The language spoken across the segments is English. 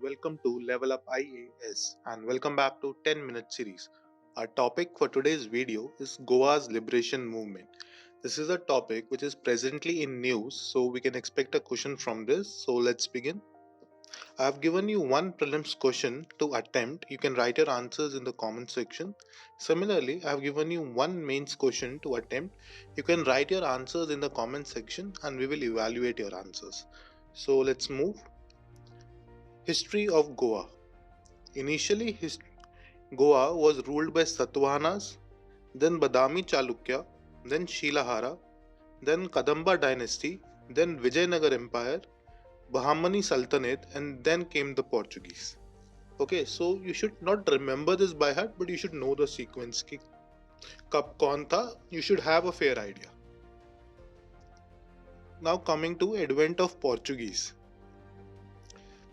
welcome to LevelUp IAS and welcome back to 10-minute series. Our topic for today's video is Goa's Liberation Movement. This is a topic which is presently in news, so we can expect a question from this. So let's begin. I have given you one prelims question to attempt. You can write your answers in the comment section. Similarly, I have given you one mains question to attempt. You can write your answers in the comment section and we will evaluate your answers. So let's move. History of Goa. Initially, Goa was ruled by Satavahanas, then Badami Chalukya, then Shilahara, then Kadamba dynasty, then Vijayanagar Empire, Bahmani Sultanate, and then came the Portuguese. Okay, so you should not remember this by heart, but you should know the sequence. Ki kab kaun tha, you should have a fair idea. Now coming to advent of Portuguese.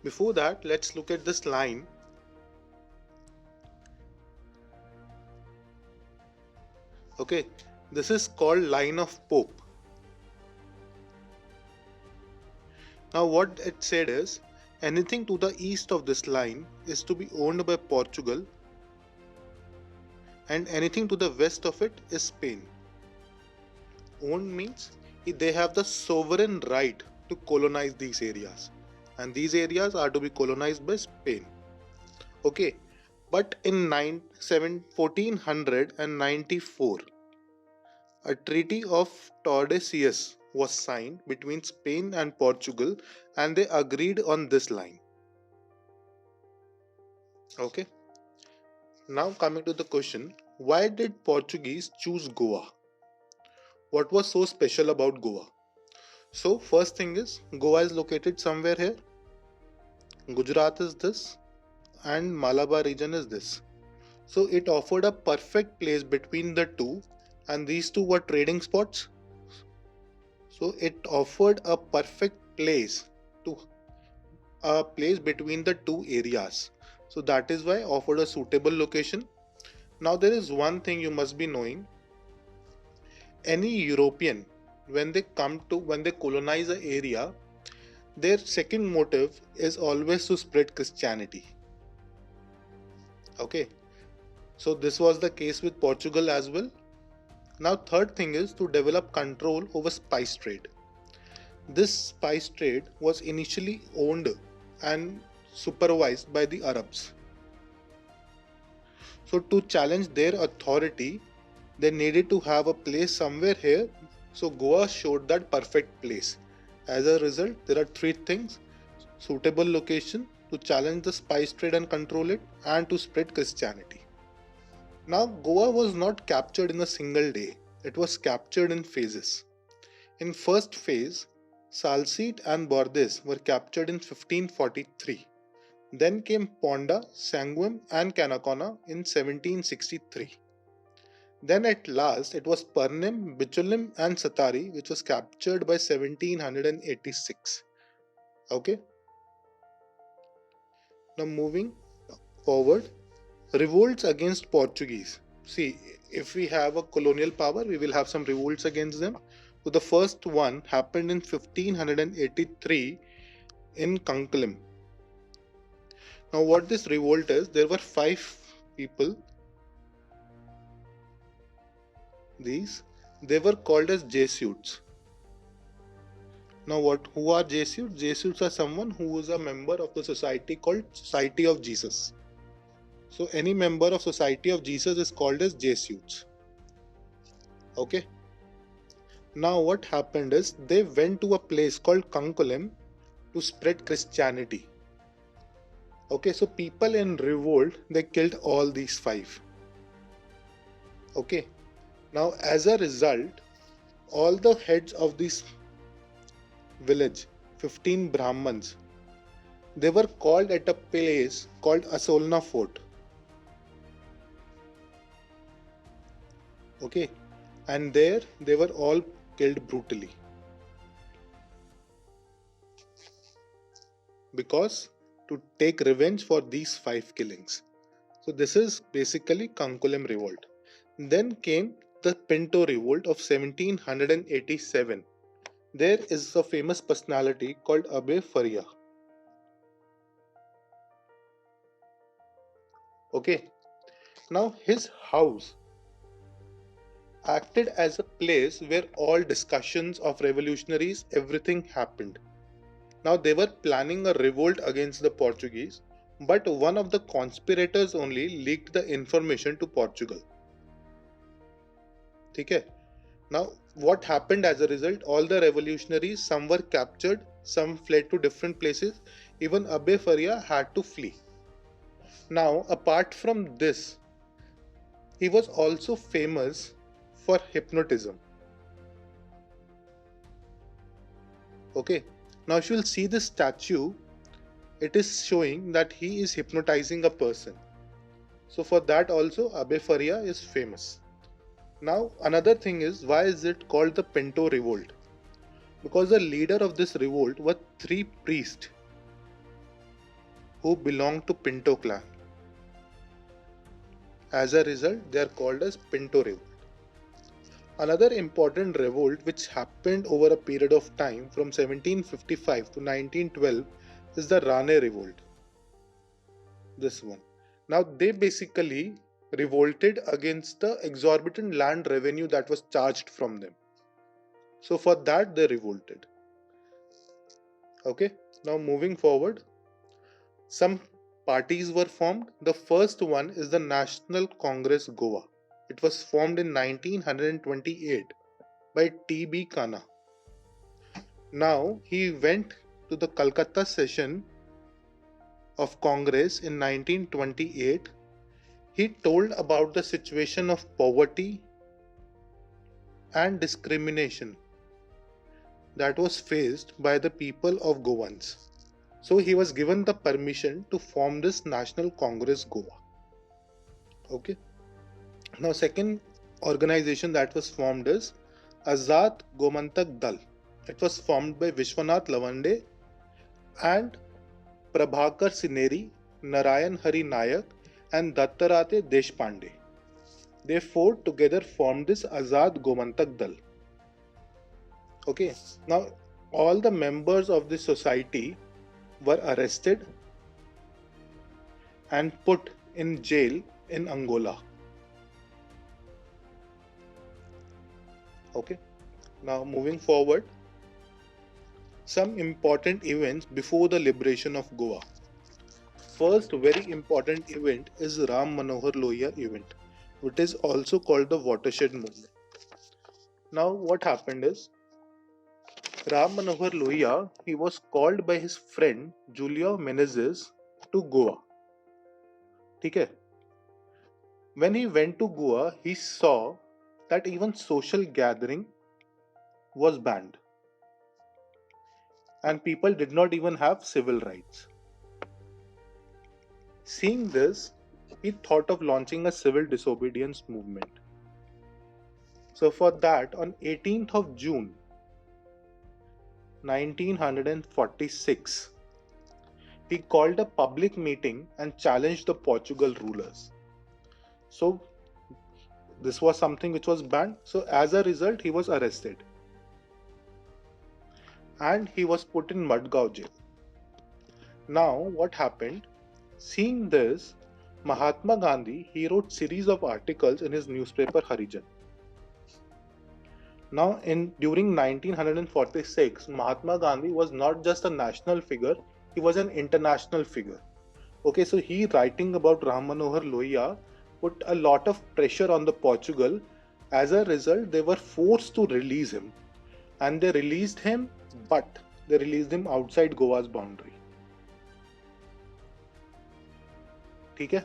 Before that, let's look at this line. Okay, this is called line of Pope. Now what it said is, anything to the east of this line is to be owned by Portugal and anything to the west of it is Spain. Owned means they have the sovereign right to colonize these areas and these areas are to be colonized by Spain. Okay, but in 1494, a treaty of Tordesillas was signed between Spain and Portugal and they agreed on this line. Okay. Now coming to the question, why did Portuguese choose Goa? What was so special about Goa? So first thing is, Goa is located somewhere here. Gujarat is this and Malabar region is this. So it offered a perfect place between the two and these two were trading spots. So it offered a perfect place between the two areas. So that is why offered a suitable location. Now there is one thing you must be knowing. Any European, when they colonize an area, their second motive is always to spread Christianity. Okay. So this was the case with Portugal as well. Now third thing is to develop control over spice trade. This spice trade was initially owned and supervised by the Arabs. So to challenge their authority, they needed to have a place somewhere here. So Goa showed that perfect place. As a result, there are three things: suitable location, to challenge the spice trade and control it, and to spread Christianity. Now Goa was not captured in a single day. It was captured in phases. In first phase, Salcete and Bordes were captured in 1543. Then came Ponda, Sanguem and Canacona in 1763. Then at last it was Pernem, Bicholim and Satari which was captured by 1786. Okay. Now moving forward, revolts against Portuguese. See, if we have a colonial power, we will have some revolts against them. So the first one happened in 1583 in Cuncollim. Now what this revolt is, there were 5 people. They were called as Jesuits. Now who are Jesuits? Jesuits are someone who is a member of the society called Society of Jesus. So any member of Society of Jesus is called as Jesuits. Okay. Now what happened is they went to a place called Cuncollim to spread Christianity. Okay, so people in revolt, they killed all these 5. Okay. Now as a result, all the heads of this village, 15 Brahmins, they were called at a place called Asolna Fort. Okay, and there they were all killed brutally because to take revenge for these 5 killings. So this is basically Cuncollim Revolt. Then came the Pinto Revolt of 1787. There is a famous personality called Abe Faria. Okay, now his house acted as a place where all discussions of revolutionaries, everything happened. Now they were planning a revolt against the Portuguese, but one of the conspirators only leaked the information to Portugal. Okay. Now what happened as a result? All the revolutionaries, some were captured, some fled to different places. Even Abbe Faria had to flee. Now apart from this, he was also famous for hypnotism. Okay. Now if you will see this statue, it is showing that he is hypnotizing a person. So for that also Abbe Faria is famous. Now another thing is, why is it called the Pinto Revolt? Because the leader of this revolt were three priests who belonged to Pinto clan. As a result, they are called as Pinto Revolt. Another important revolt which happened over a period of time from 1755 to 1912 is the Rane Revolt. This one. Now they basically revolted against the exorbitant land revenue that was charged from them. So for that they revolted. Okay, now moving forward, some parties were formed. The first one is the National Congress Goa. It was formed in 1928 by T.B. Khanna. Now he went to the Calcutta session of Congress in 1928. He told about the situation of poverty and discrimination that was faced by the people of Goans. So he was given the permission to form this National Congress Goa. Okay. Now second organization that was formed is Azad Dal. It was formed by Vishwanath Lavande and Prabhakar Sineri, Narayan Hari Nayak and Dattarate Deshpande. They four together formed this Azad Dal. Okay, now all the members of this society were arrested and put in jail in Angola. Okay, now moving forward, some important events before the liberation of Goa. First very important event is Ram Manohar Lohia event, which is also called the watershed movement. Now what happened is, Ram Manohar Lohia, he was called by his friend Julio Menezes to Goa. Okay. When he went to Goa, he saw that even social gathering was banned and people did not even have civil rights. Seeing this, he thought of launching a civil disobedience movement. So for that, on 18th of June 1946, he called a public meeting and challenged the Portugal rulers. So this was something which was banned. So as a result, he was arrested and he was put in Madgaon jail. Now what happened? Seeing this, Mahatma Gandhi, he wrote series of articles in his newspaper Harijan. Now during 1946, Mahatma Gandhi was not just a national figure, he was an international figure. Okay, so he writing about Ram Manohar Lohia put a lot of pressure on the Portugal. As a result, they were forced to release him. And they released him, but they released him outside Goa's boundary. Okay?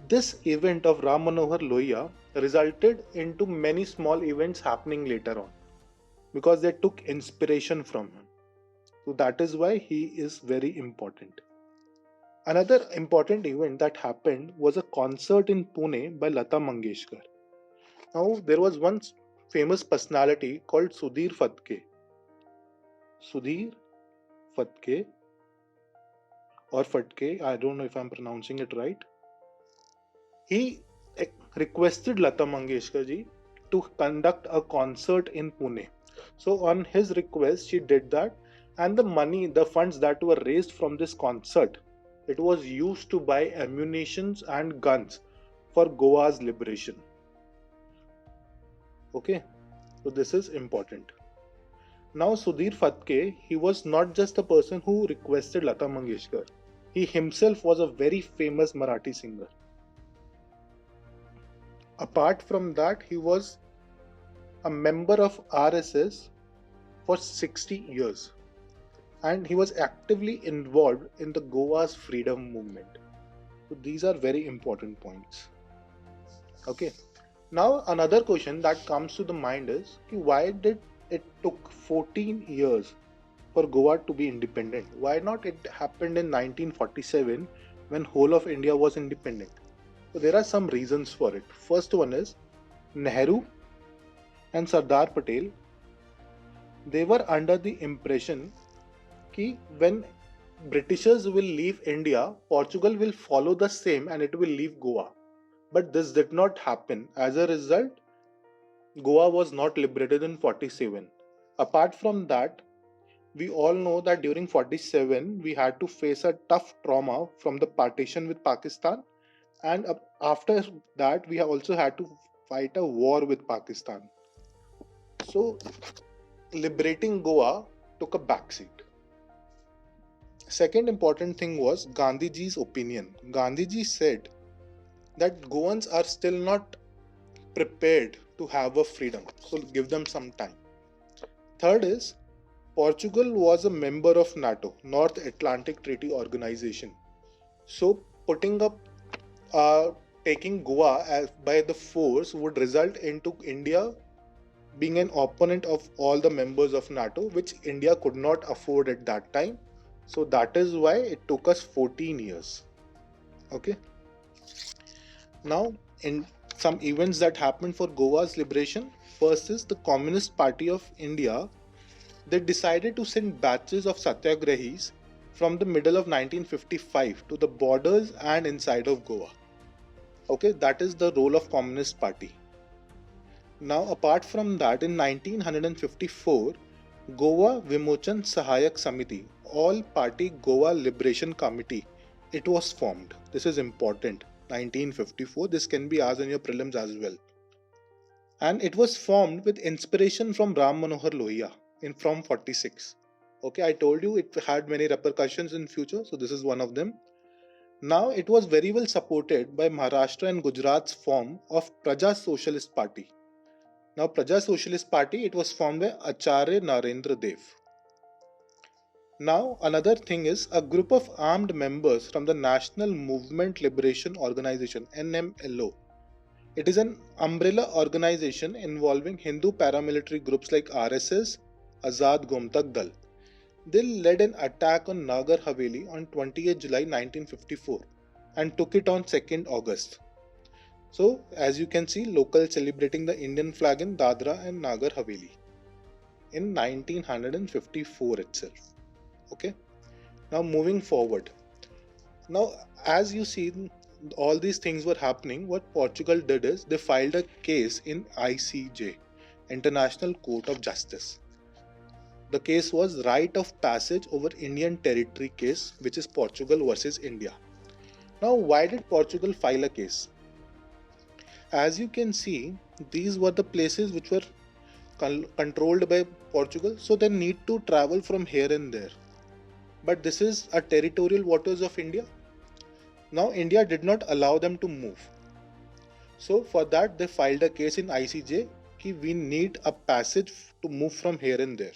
This event of Ram Manohar Lohia resulted into many small events happening later on because they took inspiration from him. So that is why he is very important. Another important event that happened was a concert in Pune by Lata Mangeshkar. Now there was one famous personality called Sudhir Phadke. Sudhir Phadke or Phadke, I don't know if I'm pronouncing it right. He requested Lata Mangeshkar ji to conduct a concert in Pune. So on his request, she did that, and the funds that were raised from this concert, it was used to buy ammunitions and guns for Goa's liberation. Okay, so this is important. Now Sudhir Fatke, he was not just a person who requested Lata Mangeshkar. He himself was a very famous Marathi singer. Apart from that, he was a member of RSS for 60 years and he was actively involved in the Goa's freedom movement. So these are very important points. Okay. Now another question that comes to the mind is why did it took 14 years for Goa to be independent? Why not it happened in 1947 when whole of India was independent? So there are some reasons for it. First one is Nehru and Sardar Patel, they were under the impression that when Britishers will leave India, Portugal will follow the same and it will leave Goa. But this did not happen. As a result, Goa was not liberated in 47. Apart from that, we all know that during 47 we had to face a tough trauma from the partition with Pakistan, and after that we also had to fight a war with Pakistan. So liberating Goa took a backseat. Second important thing was Gandhiji's opinion. Gandhiji said that Goans are still not prepared to have a freedom, so give them some time. Third is Portugal was a member of NATO, North Atlantic Treaty Organization. So putting up taking Goa by the force would result into India being an opponent of all the members of NATO, which India could not afford at that time. So that is why it took us 14 years. Okay. Now, in some events that happened for Goa's liberation, first is the Communist Party of India. They decided to send batches of satyagrahis from the middle of 1955 to the borders and inside of Goa. Okay, that is the role of Communist Party. Now, apart from that, in 1954, Goa Vimochan Sahayak Samiti, all party Goa Liberation Committee, it was formed. This is important. 1954, this can be asked in your prelims as well. And it was formed with inspiration from Manohar Lohia from 46. Okay, I told you it had many repercussions in future, so this is one of them. Now it was very well supported by Maharashtra and Gujarat's form of Praja Socialist Party. Now Praja Socialist Party, it was formed by Acharya Narendra Dev. Now another thing is a group of armed members from the National Movement Liberation Organization, NMLO. It is an umbrella organization involving Hindu paramilitary groups like RSS, Azad Dal. They led an attack on Nagar Haveli on 28 July 1954 and took it on 2nd August. So, as you can see, locals celebrating the Indian flag in Dadra and Nagar Haveli in 1954 itself. Okay. Now moving forward. Now, as you see, all these things were happening. What Portugal did is they filed a case in ICJ, International Court of Justice. The case was right of passage over Indian territory case, which is Portugal versus India. Now, why did Portugal file a case? As you can see, these were the places which were controlled by Portugal, so they need to travel from here and there. But this is a territorial waters of India. Now, India did not allow them to move. So, for that, they filed a case in ICJ that we need a passage to move from here and there.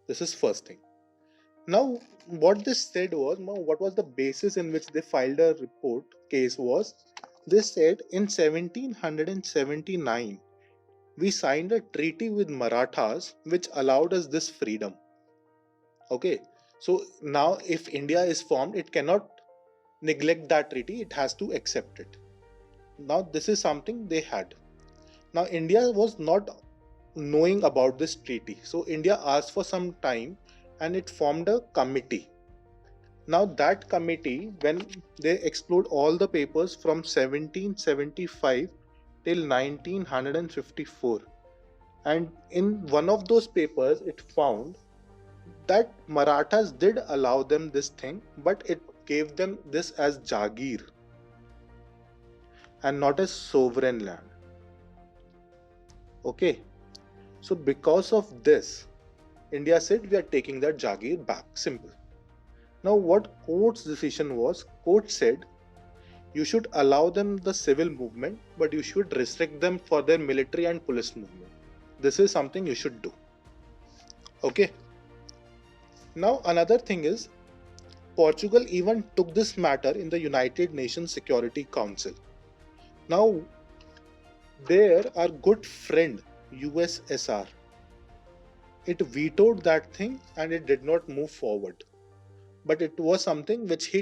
This is first thing. Now, what this said was, what was the basis in which they filed a case was, they said in 1779, we signed a treaty with Marathas which allowed us this freedom. Okay, so now if India is formed, it cannot neglect that treaty, it has to accept it. Now this is something they had. Now India was not knowing about this treaty, so India asked for some time and it formed a committee. Now that committee, when they explored all the papers from 1775 till 1954, and in one of those papers it found that Marathas did allow them this thing, but it gave them this as Jagir and not as sovereign land. Okay, so because of this, India said we are taking that Jagir back. Simple. Now what court's decision was, court said you should allow them the civil movement, but you should restrict them for their military and police movement. This is something you should do. Okay. Now another thing is, Portugal even took this matter in the United Nations Security Council. Now there our good friend USSR, it vetoed that thing and it did not move forward. But it was something which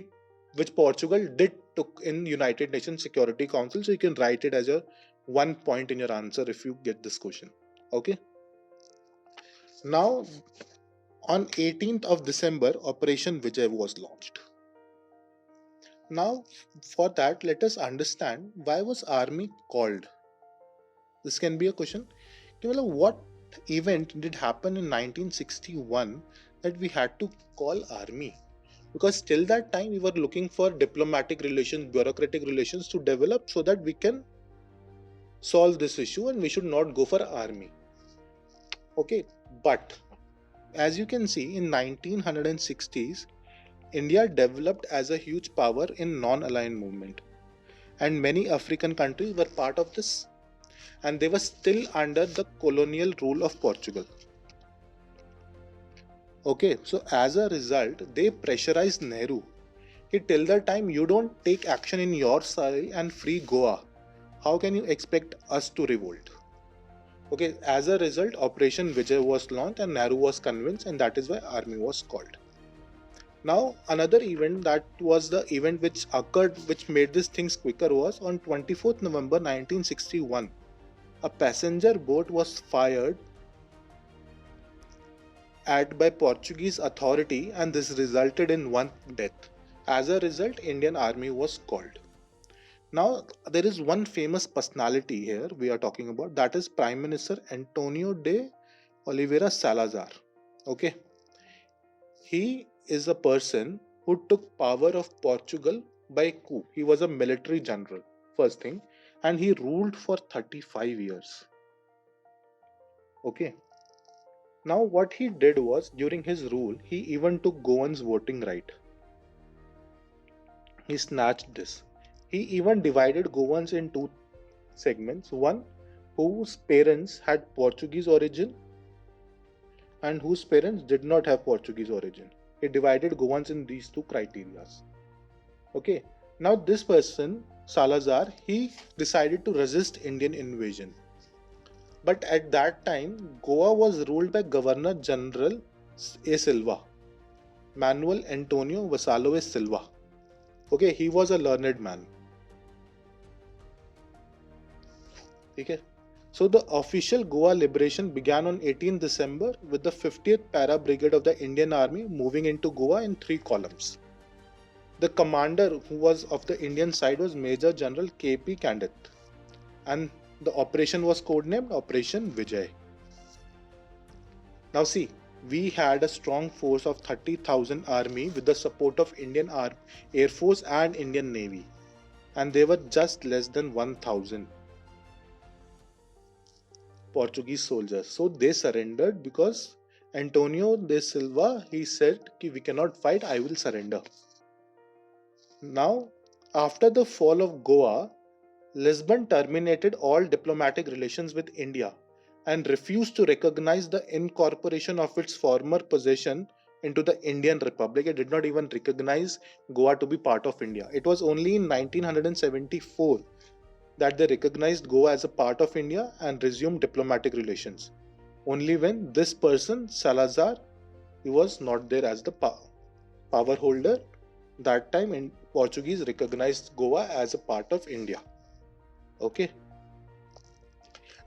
Portugal did took in United Nations Security Council. So you can write it as your 1 point in your answer if you get this question. Okay. Now on 18th of December, Operation Vijay was launched. Now for that, let us understand why was army called. This can be a question. What event did happen in 1961 that we had to call army? Because till that time we were looking for diplomatic relations, bureaucratic relations to develop so that we can solve this issue and we should not go for army. Okay, but as you can see in 1960s, India developed as a huge power in non-aligned movement and many African countries were part of this and they were still under the colonial rule of Portugal. Okay, so as a result, they pressurized Nehru. Till the time you don't take action in your side and free Goa, how can you expect us to revolt? Okay, as a result, Operation Vijay was launched and Nehru was convinced, and that is why army was called. Now, another event that was the event which occurred, which made these things quicker, was on 24th November 1961. A passenger boat was fired at by Portuguese authority and this resulted in one death. As a result, Indian army was called. Now there is one famous personality here we are talking about, that is Prime Minister Antonio de Oliveira Salazar. Okay, he is a person who took power of Portugal by coup. He was a military general, first thing, and he ruled for 35 years. Okay. Now what he did was, during his rule, he even took Goans voting right. He snatched this. He even divided Goans in two segments. One whose parents had Portuguese origin and whose parents did not have Portuguese origin. He divided Goans in these two criteria. Okay. Now this person, Salazar, he decided to resist Indian invasion. But at that time, Goa was ruled by Governor General A. Silva, Manuel Antonio Vassallo Silva. Okay, he was a learned man. Okay. So the official Goa liberation began on 18 December with the 50th Para Brigade of the Indian Army moving into Goa in 3 columns. The commander who was of the Indian side was Major General K.P. Candid, and the operation was codenamed Operation Vijay. Now see, we had a strong force of 30,000 army with the support of Indian Air Force and Indian Navy, and they were just less than 1,000 Portuguese soldiers. So they surrendered because Antonio de Silva, he said, we cannot fight, I will surrender. Now, after the fall of Goa, Lisbon terminated all diplomatic relations with India and refused to recognize the incorporation of its former possession into the Indian Republic. It did not even recognize Goa to be part of India. It was only in 1974 that they recognized Goa as a part of India and resumed diplomatic relations. Only when this person, Salazar, he was not there as the power holder. That time Portuguese recognized Goa as a part of India. Okay.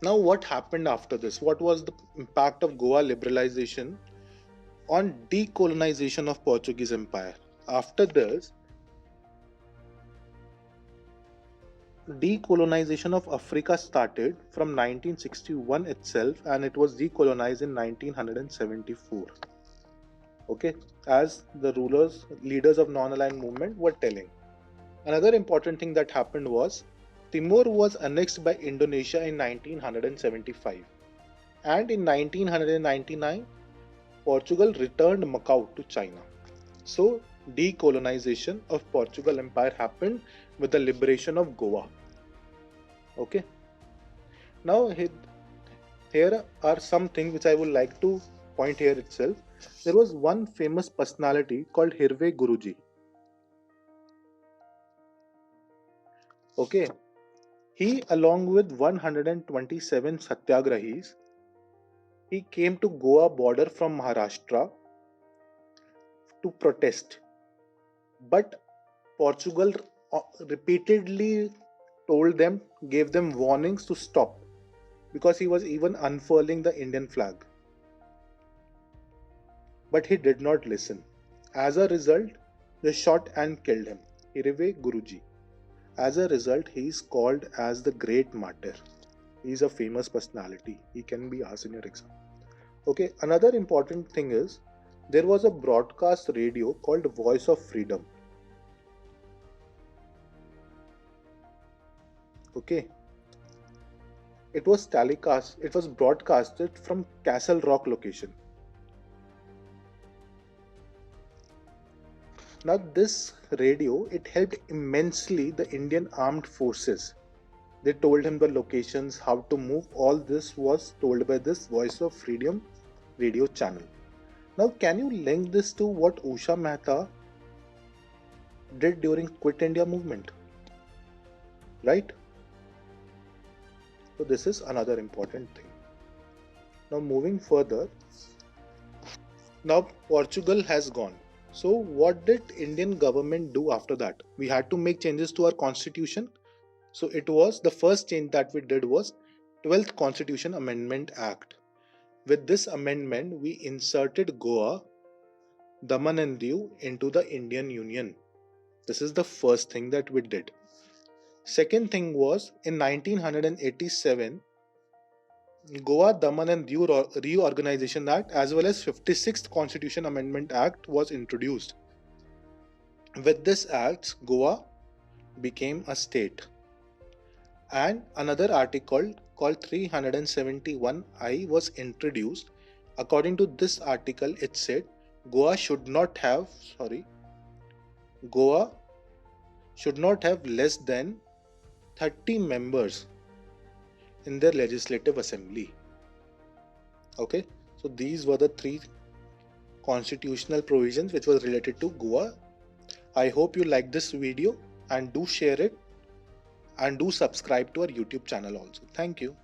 Now what happened after this? What was the impact of Goa liberalization on decolonization of Portuguese Empire? After this, decolonization of Africa started from 1961 itself and it was decolonized in 1974. Okay, as the leaders of non-aligned movement were telling. Another important thing that happened was Timor was annexed by Indonesia in 1975, and in 1999 Portugal returned Macau to China. So decolonization of Portugal Empire happened with the liberation of Goa. Okay. Now here are some things which I would like to point here itself. There was one famous personality called Hirve Guruji. Okay. He, along with 127 satyagrahis, he came to Goa border from Maharashtra to protest. But Portugal repeatedly gave them warnings to stop, because he was even unfurling the Indian flag. But he did not listen. As a result, they shot and killed him, Hirve Guruji. As a result, he is called as the Great Martyr. He is a famous personality. He can be asked in your exam. Okay, another important thing is there was a broadcast radio called Voice of Freedom. Okay, it was broadcasted from Castle Rock location. Now this radio, it helped immensely the Indian armed forces. They told him the locations, how to move. All this was told by this Voice of Freedom radio channel. Now can you link this to what Usha Mehta did during Quit India movement? Right? So this is another important thing. Now moving further, now Portugal has gone. So what did Indian government do after that? We had to make changes to our constitution. So it was the first change that we did was 12th Constitution Amendment Act. With this amendment, we inserted Goa, Daman and Diu into the Indian Union. This is the first thing that we did. Second thing was in 1987, Goa, Daman and Diu Reorganization Act as well as 56th Constitution Amendment Act was introduced. With this act, Goa became a state. And another article called 371I was introduced. According to this article, it said Goa should not have less than 30 members in their legislative assembly. Okay, so these were the 3 constitutional provisions which was related to Goa. I hope you like this video and do share it and do subscribe to our YouTube channel also. Thank you.